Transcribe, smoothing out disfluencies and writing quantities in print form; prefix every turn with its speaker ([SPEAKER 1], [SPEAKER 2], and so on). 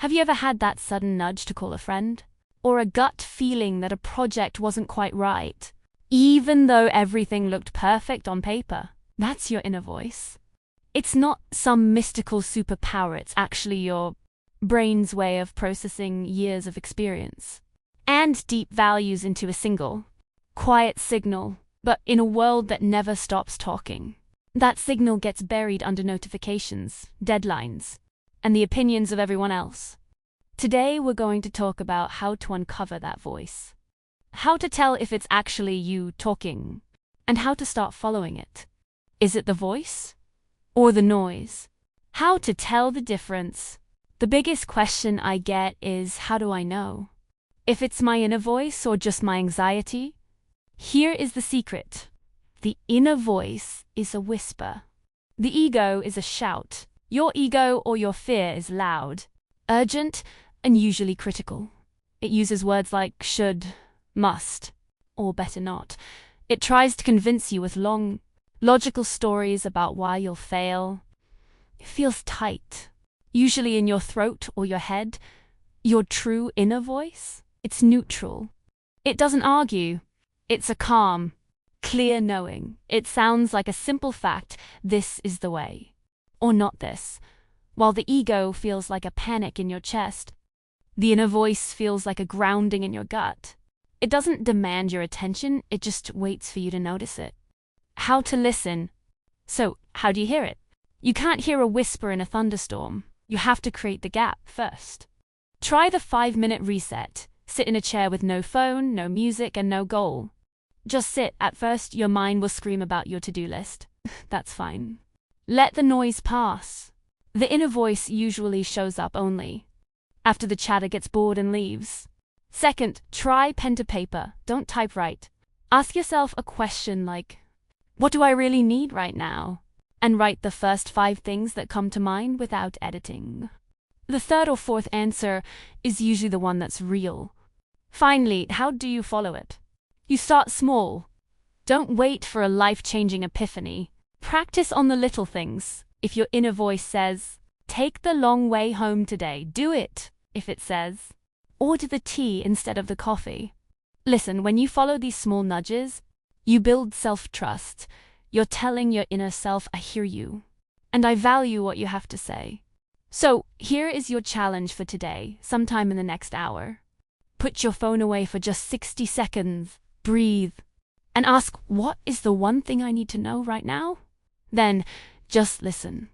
[SPEAKER 1] Have you ever had that sudden nudge to call a friend? Or a gut feeling that a project wasn't quite right, even though everything looked perfect on paper? That's your inner voice. It's not some mystical superpower, it's actually your brain's way of processing years of experience and deep values into a single, quiet signal, but in a world that never stops talking. That signal gets buried under notifications, deadlines, and the opinions of everyone else. Today we're going to talk about how to uncover that voice, how to tell if it's actually you talking, and how to start following it. Is it the voice or the noise? How to tell the difference. The biggest question I get is, how do I know if it's my inner voice or just my anxiety? Here is the secret. The inner voice is a whisper. The ego is a shout. Your ego or your fear is loud, urgent, and usually critical. It uses words like should, must, or better not. It tries to convince you with long, logical stories about why you'll fail. It feels tight, usually in your throat or your head. Your true inner voice, it's neutral. It doesn't argue. It's a calm, clear knowing. It sounds like a simple fact, this is the way, or not this. While the ego feels like a panic in your chest, the inner voice feels like a grounding in your gut. It doesn't demand your attention, it just waits for you to notice it. How to listen. So, how do you hear it? You can't hear a whisper in a thunderstorm. You have to create the gap first. Try the 5-minute reset. Sit in a chair with no phone, no music, and no goal. Just sit. At first, your mind will scream about your to-do list. That's fine. Let the noise pass. The inner voice usually shows up only after the chatter gets bored and leaves. Second, try pen to paper. Don't type right. Ask yourself a question like, what do I really need right now? And write the first 5 things that come to mind without editing. The third or fourth answer is usually the one that's real. Finally, how do you follow it? You start small. Don't wait for a life-changing epiphany. Practice on the little things. If your inner voice says, take the long way home today, do it. If it says, order the tea instead of the coffee. Listen, when you follow these small nudges, you build self-trust. You're telling your inner self, I hear you, and I value what you have to say. So, here is your challenge for today, sometime in the next hour. Put your phone away for just 60 seconds, breathe, and ask, what is the one thing I need to know right now? Then, just listen.